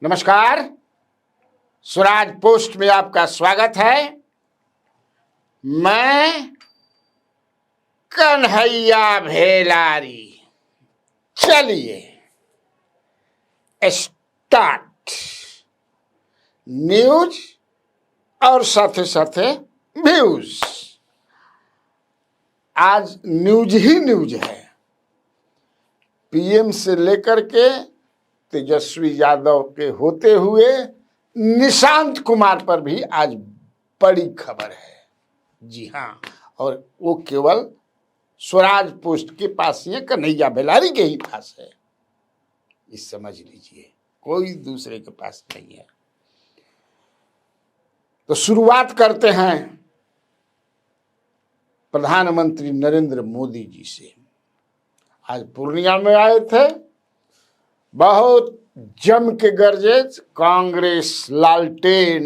नमस्कार। स्वराज पोस्ट में आपका स्वागत है। मैं कन्हैया भेलारी। चलिए स्टार्ट। न्यूज और साथे साथे व्यूज। आज न्यूज ही न्यूज है। पीएम से लेकर के तेजस्वी यादव के होते हुए निशांत कुमार पर भी आज बड़ी खबर है। जी हाँ, और वो केवल स्वराज पोस्ट के पास ही है, कन्हैया भेलारी के ही पास है। इस समझ लीजिए, कोई दूसरे के पास नहीं है। तो शुरुआत करते हैं प्रधानमंत्री नरेंद्र मोदी जी से। आज पूर्णिया में आए थे, बहुत जम के गरजे। कांग्रेस लालटेन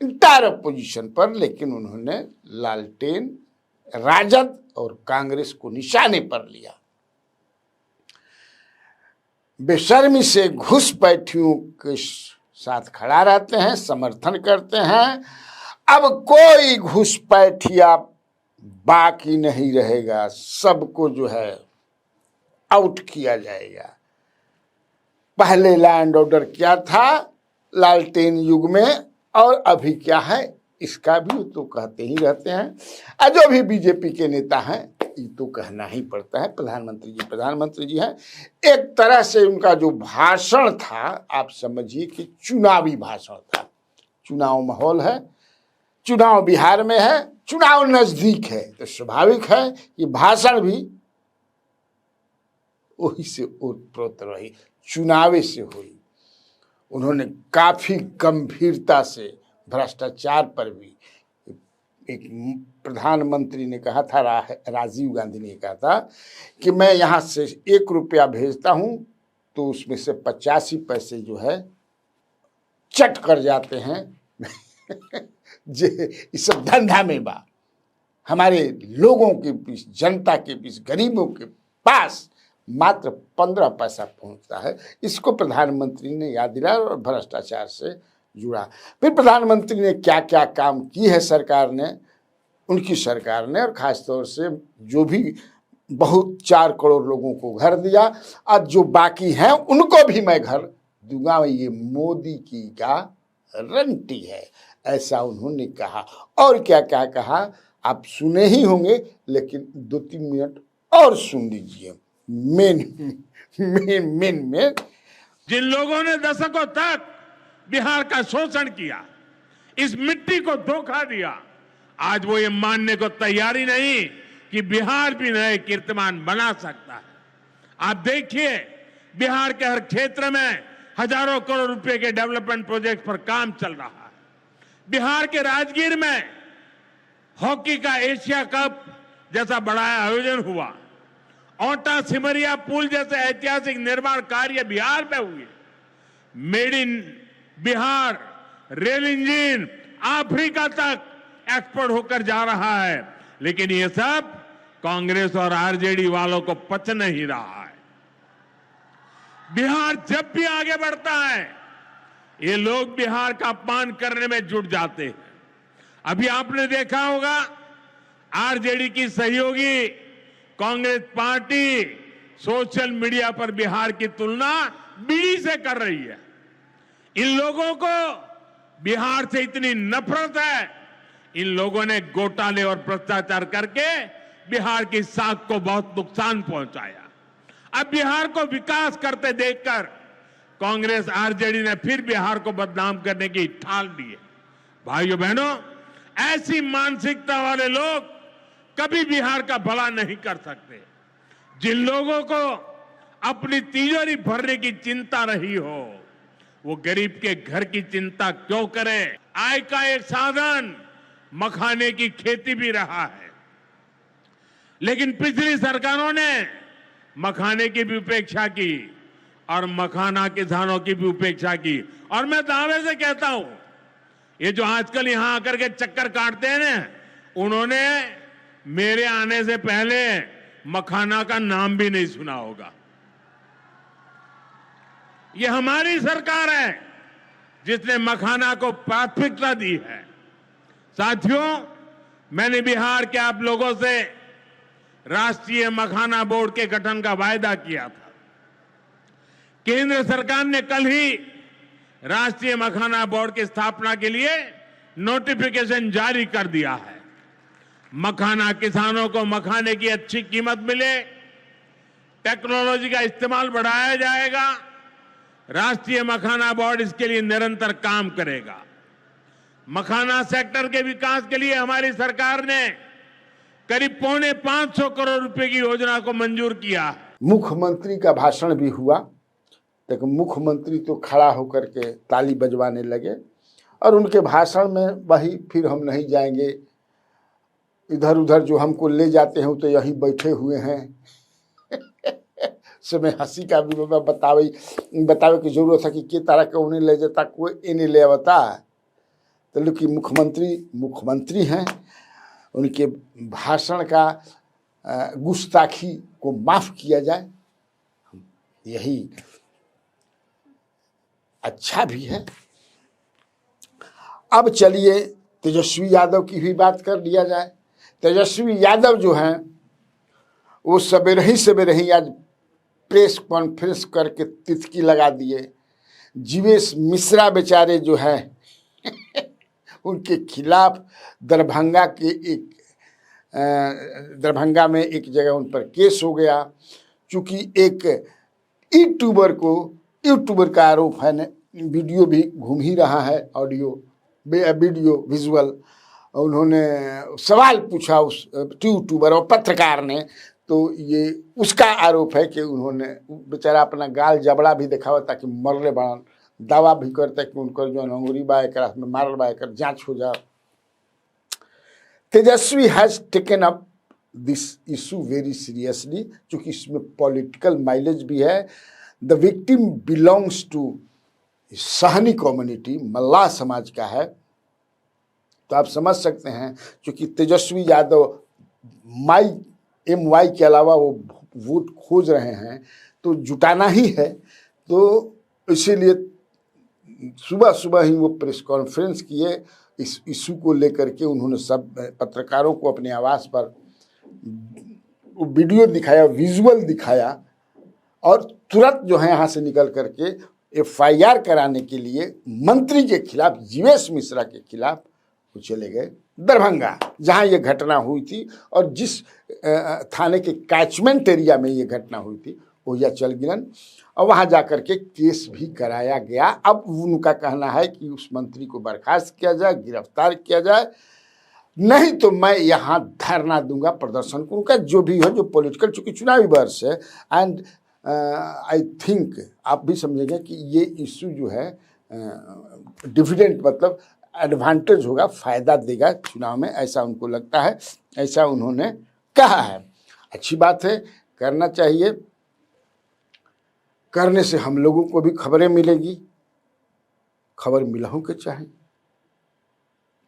इंटायर अपोजिशन पर, लेकिन उन्होंने लालटेन राजद और कांग्रेस को निशाने पर लिया। बेशर्मी से घुसपैठियों के साथ खड़ा रहते हैं, समर्थन करते हैं। अब कोई घुसपैठिया बाकी नहीं रहेगा, सबको जो है आउट किया जाएगा। पहले लैंड ऑर्डर क्या था लालटेन युग में, और अभी क्या है इसका भी तो कहते ही रहते हैं। जो भी बीजेपी के नेता हैं ये तो कहना ही पड़ता है। प्रधानमंत्री जी हैं। एक तरह से उनका जो भाषण था, आप समझिए कि चुनावी भाषण था। चुनाव माहौल है, चुनाव बिहार में है, चुनाव नजदीक है, तो स्वाभाविक है कि भाषण भी वही से ओतप्रोत रही, चुनावे से हुई। उन्होंने काफी गंभीरता से भ्रष्टाचार पर भी, एक प्रधानमंत्री ने कहा था, राजीव गांधी ने कहा था कि मैं यहाँ से 1 रुपया भेजता हूँ तो उसमें से 85 पैसे जो है चट कर जाते हैं। इस सब धंधा में बा हमारे लोगों के बीच, जनता के बीच, गरीबों के पास मात्र 15 पैसा पहुंचता है। इसको प्रधानमंत्री ने याद दिलाया और भ्रष्टाचार से जुड़ा। फिर प्रधानमंत्री ने क्या क्या काम की है सरकार ने, उनकी सरकार ने, और खासतौर से जो भी बहुत 4 करोड़ लोगों को घर दिया, आज जो बाकी हैं उनको भी मैं घर दूंगा। ये मोदी की गारंटी है, ऐसा उन्होंने कहा। और क्या क्या कहा आप सुने ही होंगे, लेकिन 2-3 मिनट और सुन लीजिए। मेन में जिन लोगों ने दशकों तक बिहार का शोषण किया, इस मिट्टी को धोखा दिया, आज वो ये मानने को तैयारी नहीं कि बिहार भी नए कीर्तिमान बना सकता है। आप देखिए, बिहार के हर क्षेत्र में हजारों करोड़ रुपए के डेवलपमेंट प्रोजेक्ट पर काम चल रहा है। बिहार के राजगीर में हॉकी का एशिया कप जैसा बड़ा आयोजन हुआ। ओटा सिमरिया पुल जैसे ऐतिहासिक निर्माण कार्य बिहार में हुए। Made in Bihar rail engine Africa तक एक्सपोर्ट होकर जा रहा है। लेकिन ये सब कांग्रेस और आरजेडी वालों को पच नहीं रहा है। बिहार जब भी आगे बढ़ता है, ये लोग बिहार का अपमान करने में जुट जाते हैं। अभी आपने देखा होगा, आरजेडी की सहयोगी कांग्रेस पार्टी सोशल मीडिया पर बिहार की तुलना बीड़ी से कर रही है। इन लोगों को बिहार से इतनी नफरत है, इन लोगों ने घोटाले और भ्रष्टाचार करके बिहार की साख को बहुत नुकसान पहुंचाया। अब बिहार को विकास करते देखकर कांग्रेस आरजेडी ने फिर बिहार को बदनाम करने की ठान ली है। भाइयों बहनों, ऐसी मानसिकता वाले लोग कभी बिहार का भला नहीं कर सकते। जिन लोगों को अपनी तिजोरी भरने की चिंता रही हो, वो गरीब के घर की चिंता क्यों करें? आय का एक साधन मखाने की खेती भी रहा है, लेकिन पिछली सरकारों ने मखाने की भी उपेक्षा की और मखाना किसानों की भी उपेक्षा की। और मैं दावे से कहता हूं, ये जो आजकल यहां आकर के चक्कर काटते हैं ना, उन्होंने मेरे आने से पहले मखाना का नाम भी नहीं सुना होगा। ये हमारी सरकार है जिसने मखाना को प्राथमिकता दी है। साथियों, मैंने बिहार के आप लोगों से राष्ट्रीय मखाना बोर्ड के गठन का वायदा किया था। केंद्र सरकार ने कल ही राष्ट्रीय मखाना बोर्ड की स्थापना के लिए नोटिफिकेशन जारी कर दिया है। मखाना किसानों को मखाने की अच्छी कीमत मिले, टेक्नोलॉजी का इस्तेमाल बढ़ाया जाएगा। राष्ट्रीय मखाना बोर्ड इसके लिए निरंतर काम करेगा। मखाना सेक्टर के विकास के लिए हमारी सरकार ने करीब 450 करोड़ रुपए की योजना को मंजूर किया है। मुख्यमंत्री का भाषण भी हुआ, लेकिन मुख्यमंत्री तो खड़ा होकर के ताली बजवाने लगे और उनके भाषण में वही फिर हम नहीं जाएंगे, इधर उधर जो हमको ले जाते हैं वो तो यहीं बैठे हुए हैं। समय हंसी का भी बतावे की जरूरत है कि के तरह के उन्हें ले जाता, कोई इन्हें ले आवता। तो लोग कि मुख्यमंत्री हैं, उनके भाषण का गुस्ताखी को माफ किया जाए, यही अच्छा भी है। अब चलिए तेजस्वी यादव की भी बात कर लिया जाए। तेजस्वी यादव जो हैं वो सवेरे ही आज प्रेस कॉन्फ्रेंस करके तिथि लगा दिए। जीवेश मिश्रा बेचारे जो हैं उनके खिलाफ दरभंगा में एक जगह उन पर केस हो गया, चूंकि एक यूट्यूबर का आरोप है, वीडियो भी घूम ही रहा है, वीडियो विजुअल। उन्होंने सवाल पूछा उस यूट्यूबर और पत्रकार ने, तो ये उसका आरोप है कि उन्होंने बेचारा अपना गाल जबड़ा भी दिखावा ताकि मरले बड़न, दावा भी करता कि उनकर जो अंगूरी बा एक में मारल बा एक जांच हो जाए। Tejashwi has taken up this issue very seriously, चूंकि इसमें पॉलिटिकल माइलेज भी है। The victim belongs to Sahni community, Mallah समाज का है, तो आप समझ सकते हैं क्योंकि तेजस्वी यादव MY के अलावा वो वोट खोज रहे हैं, तो जुटाना ही है। तो इसीलिए सुबह ही वो प्रेस कॉन्फ्रेंस किए, इस इशू को लेकर के उन्होंने सब पत्रकारों को अपने आवास पर वीडियो दिखाया, विजुअल दिखाया, और तुरंत जो है यहाँ से निकल करके FIR कराने के लिए मंत्री के खिलाफ, जीवेश मिश्रा के खिलाफ वो चले गए दरभंगा, जहाँ ये घटना हुई थी और जिस थाने के कैचमेंट एरिया में ये घटना हुई थी वो या चल गिलन, और वहाँ जाकर के केस भी कराया गया। अब उनका कहना है कि उस मंत्री को बर्खास्त किया जाए, गिरफ्तार किया जाए, नहीं तो मैं यहाँ धरना दूंगा, प्रदर्शन करूँगा, जो भी हो, जो पॉलिटिकल, चूंकि चुनावी वर्ष है। एंड आई थिंक आप भी समझेंगे कि ये इशू जो है डिविडेंड मतलब एडवांटेज होगा, फायदा देगा चुनाव में, ऐसा उनको लगता है, ऐसा उन्होंने कहा है। अच्छी बात है, करना चाहिए, करने से हम लोगों को भी खबरें मिलेगी, खबर मिलहु के चाहे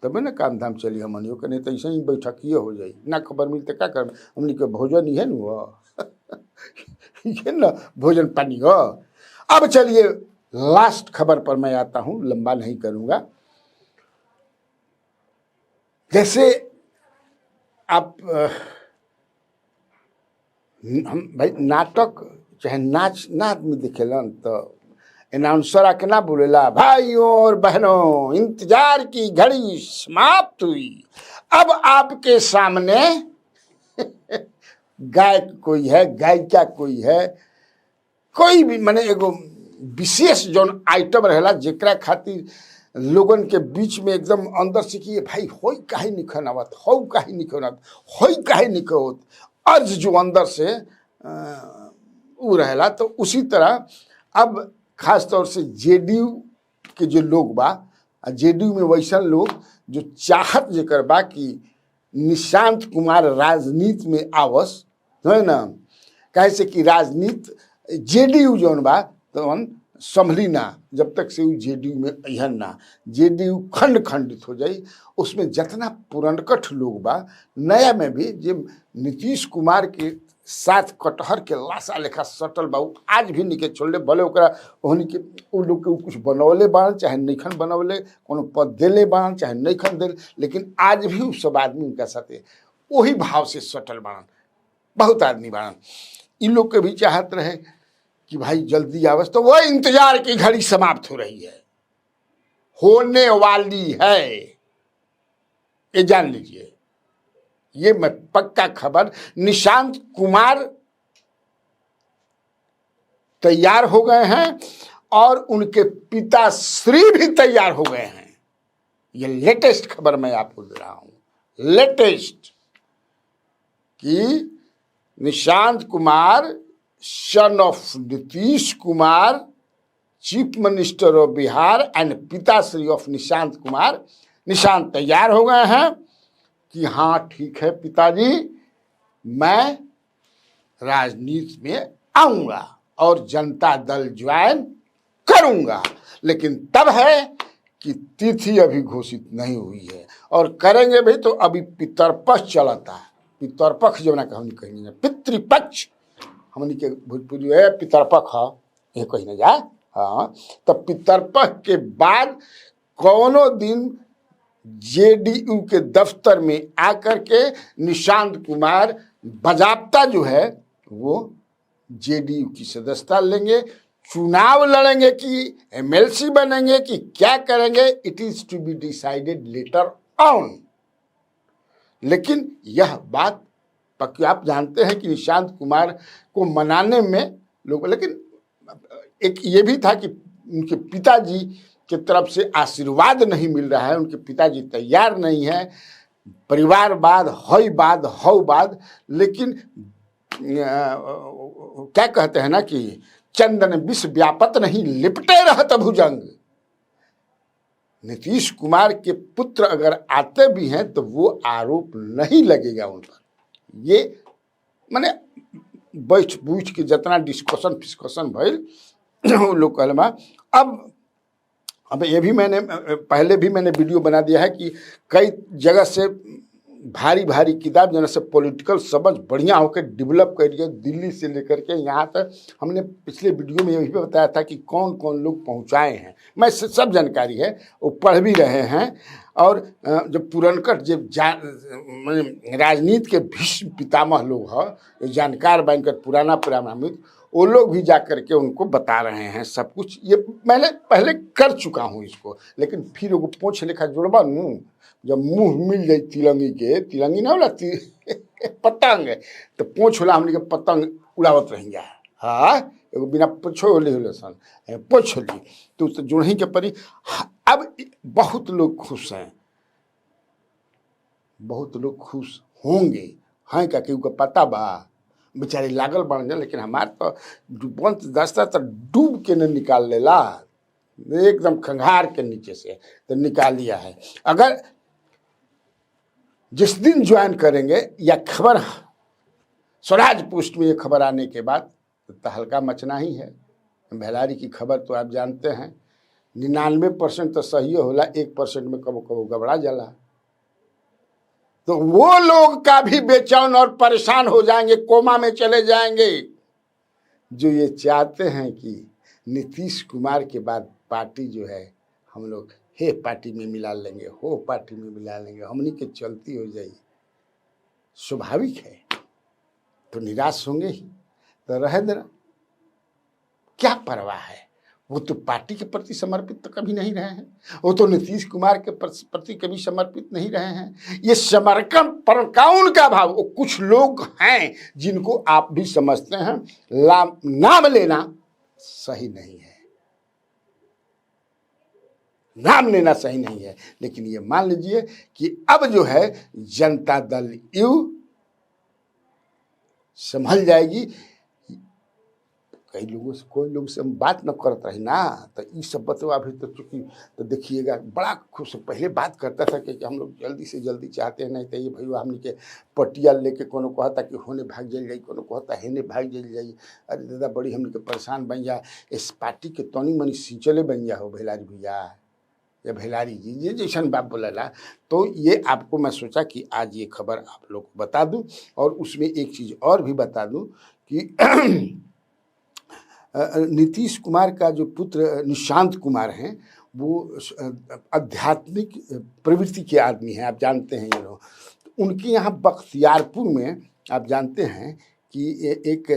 तबे ना काम धाम चली हमनियों के, नहीं तो ऐसे ही बैठकिए हो जाई, ना खबर मिलते क्या कर, हमनी के भोजन ही है न वो ये ना भोजन पानी हो। अब चलिए लास्ट खबर पर मैं आता हूं, लंबा नहीं करूंगा। जैसे आप हम भाई नाटक चाहे नाच ना आदमी दिखेलन तो अनाउंसर आके ना बोलेला, भाइयों और बहनों इंतजार की घड़ी समाप्त हुई, अब आपके सामने गायक कोई है, गायिका कोई है, कोई भी माने एगो विशेष जौन आइटम रहेला जेकरा खातिर लोगन के बीच में एकदम अंदर से कि भाई होई काहे निखन आवत, हो काहे निखन आवत, होई काहे निखोत, अर्ज जो अंदर से उ रहेला। तो उसी तरह अब खास तौर से जेडीयू के जो लोग बा, जेडीयू में वैसन लोग जो चाहत जेकर बा कि निशांत कुमार राजनीति में आवस, है ना, कहे से कि राजनीति जेडीयू जौन बा तो संभली ना, जब तक से जेडीयू में अहन ना, जेडीयू खंडित हो जाई। उसमें जितना पुरनकठ लोग बा, नया में भी जो नीतीश कुमार के साथ कटहर के लाशा लेखा सटल बाबू आज भी निके छोड़ले भले ओकरा ओहनी के उ लोग के कुछ बनौले बाण चाहे नैखन बनौले कोनो पद देले बाण चाहे नैखन देले, लेकिन आज भी उ सब आदमी उनका साथे वही भाव से सटल बाण। बहुत आदमी बाण इन लोग के भी चाहत रहे कि भाई जल्दी आवस, तो वह इंतजार की घड़ी समाप्त हो रही है, होने वाली है, ये जान लीजिए। ये मैं पक्का खबर, निशांत कुमार तैयार हो गए हैं और उनके पिताश्री भी तैयार हो गए हैं। ये लेटेस्ट खबर मैं आपको दे रहा हूं, लेटेस्ट, कि Nishant Kumar son of Nitish Kumar, chief minister of Bihar and पिताश्री ऑफ निशांत कुमार, निशांत तैयार हो गए हैं कि हाँ ठीक है पिताजी, मैं राजनीति में आऊंगा और जनता दल ज्वाइन करूंगा। लेकिन तब है कि तिथि अभी घोषित नहीं हुई है और करेंगे भी तो अभी पितरपक्ष चलता है। पितरपक्ष जो ना कहनी कहीं पितृपक्ष हमनी के भोजपुरी है, पितरपक्ष है ये कहीं ना जाए। हाँ, तब पितरपक्ष के बाद कौनो दिन जेडीयू के दफ्तर में आकर के निशांत कुमार बाजाप्ता जो है वो जेडीयू की सदस्यता लेंगे, चुनाव लड़ेंगे कि एमएलसी बनेंगे कि क्या करेंगे, it is to be decided later on. लेकिन यह बात पक्की, आप जानते हैं कि निशांत कुमार को मनाने में लोग, लेकिन एक ये भी था कि उनके पिताजी की तरफ से आशीर्वाद नहीं मिल रहा है, उनके पिताजी तैयार नहीं है, परिवारवाद हौवाद, लेकिन क्या कहते हैं ना कि चंदन विष व्यापत नहीं लिपटे रहत भुजंग। नीतीश कुमार के पुत्र अगर आते भी हैं तो वो आरोप नहीं लगेगा उन पर। ये माने बैठ बूझ के जितना डिस्कशन फिस्कशन भइल वो लोग कहलमा। अब ये भी मैंने पहले भी मैंने वीडियो बना दिया है कि कई जगह से भारी भारी किताब जन से पॉलिटिकल समझ बढ़िया होकर डेवलप करिए, दिल्ली से लेकर के यहाँ तक हमने पिछले वीडियो में यही भी बताया था कि कौन कौन लोग पहुँचाए हैं। मैं सब जानकारी है, वो पढ़ भी रहे हैं। और जब पुरनकर जब राजनीति के भीष्म पितामह लोग हैं, जानकार बनकर पुराना पुराना वो लोग भी जा कर के उनको बता रहे हैं सब कुछ। ये मैंने पहले कर चुका हूँ इसको, लेकिन फिर वो पोंछ लेखा जुड़बा नू, जब मुंह मिल जाए तिलंगी के, तिलंगी ना होला पतंग, तो पोंछ होला हमने के पतंग उड़ावत रह गया। हाँ, एगो बिना पोछो ले सन पोछ ली तो जुड़ही के परी। अब बहुत लोग खुश हैं, बहुत लोग खुश होंगे हैं का केहू का पता बा, बेचारे लागल बन जाए। लेकिन हमार तो डूबंत दस्ता तो डूब के न निकाल लेला, एकदम खंगार के नीचे से तो निकाल लिया है। अगर जिस दिन ज्वाइन करेंगे या खबर स्वराज पोस्ट में ये खबर आने के बाद तो हल्का मचना ही है। बेलारी की खबर तो आप जानते हैं 99% तो सही होला, 1% में कबो कबो गबड़ा जाला। तो वो लोग का भी बेचैन और परेशान हो जाएंगे, कोमा में चले जाएंगे, जो ये चाहते हैं कि नीतीश कुमार के बाद पार्टी जो है हम लोग हे पार्टी में मिला लेंगे, हो पार्टी में मिला लेंगे, हमनी के चलती हो जाएगी। स्वाभाविक है, तो निराश होंगे ही, तो रह देना, क्या परवाह है। वो तो पार्टी के प्रति समर्पित तो कभी नहीं रहे हैं, वो तो नीतीश कुमार के प्रति कभी समर्पित नहीं रहे हैं। ये समर्पण परकाउन का भाव, वो कुछ लोग हैं जिनको आप भी समझते हैं, नाम लेना सही नहीं है, नाम लेना सही नहीं है। लेकिन ये मान लीजिए कि अब जो है जनता दल यू संभल जाएगी। कई लोगों से, कोई लोग से हम बात न करत रही ना, तो ये सब बतवा भी तो चूँकि तो देखिएगा बड़ा खुश पहले बात करता था कि हम लोग जल्दी से जल्दी चाहते हैं, नहीं तो ये भैया हमने के पटिया लेके कोनो कहता कि होने भाग जल जाई, कोनो कहता हेने भाग जल जाई। अरे दादा बड़ी हमने के परेशान बन जा, इस पार्टी के तनी मनी सिंचले बन जा हो भैलाज भैया। या भेलारी जी ये जैसन बात बोला। तो ये आपको मैं सोचा कि आज ये खबर आप लोग को बता दूं। और उसमें एक चीज़ और भी बता दूं कि नीतीश कुमार का जो पुत्र निशांत कुमार हैं वो आध्यात्मिक प्रवृत्ति के आदमी हैं, आप जानते हैं ये लोग। तो उनके यहाँ बख्तियारपुर में आप जानते हैं कि एक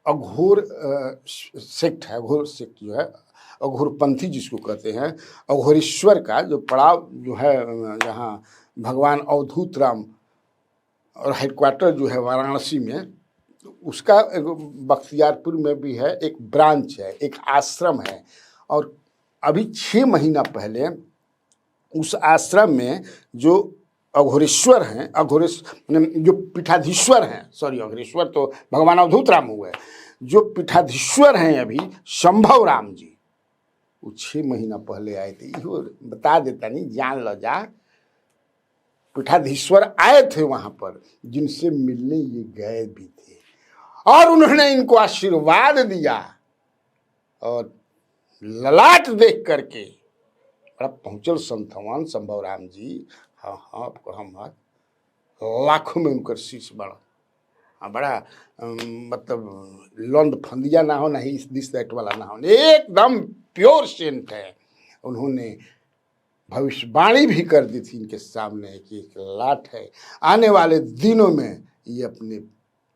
अघोर सेक्ट है, अघोर सेक्ट जो है अघोरपंथी जिसको कहते हैं, अघोरेश्वर का जो पड़ाव जो है जहाँ भगवान अवधूत राम और हेडक्वार्टर जो है वाराणसी में, उसका बख्तियारपुर में भी है, एक ब्रांच है, एक आश्रम है। और अभी 6 महीना पहले उस आश्रम में जो अघोरेश्वर हैं, जो पीठाधीश्वर हैं, सॉरी अघोरेश्वर तो भगवान अवधूत राम हुए, जो पीठाधीश्वर हैं अभी संभव राम जी, वो 6 महीना पहले आए थे। इहो बता देता नहीं, जान लो जा, पीठाधीश्वर आए थे वहां पर, जिनसे मिलने ये गए भी थे और उन्होंने इनको आशीर्वाद दिया। और ललाट देख करके बड़ा पहुंचल संतवान संभव राम जी, हाँ आपको हम लाखों में उनकर शीश बड़ा बड़ा मतलब लौंड फंदिया ना हो, नहीं दिस दैट वाला ना हो, एकदम प्योर सेंट है। उन्होंने भविष्यवाणी भी कर दी थी इनके सामने कि एक लाट है, आने वाले दिनों में ये अपने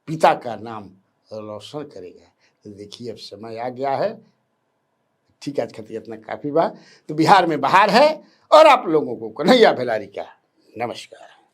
पिता का नाम रोशन करेगा। तो देखिए अब समय आ गया है। ठीक है, आज खातिर इतना काफ़ी बा। तो बिहार में बहार है और आप लोगों को कन्हैया भेलारी का नमस्कार।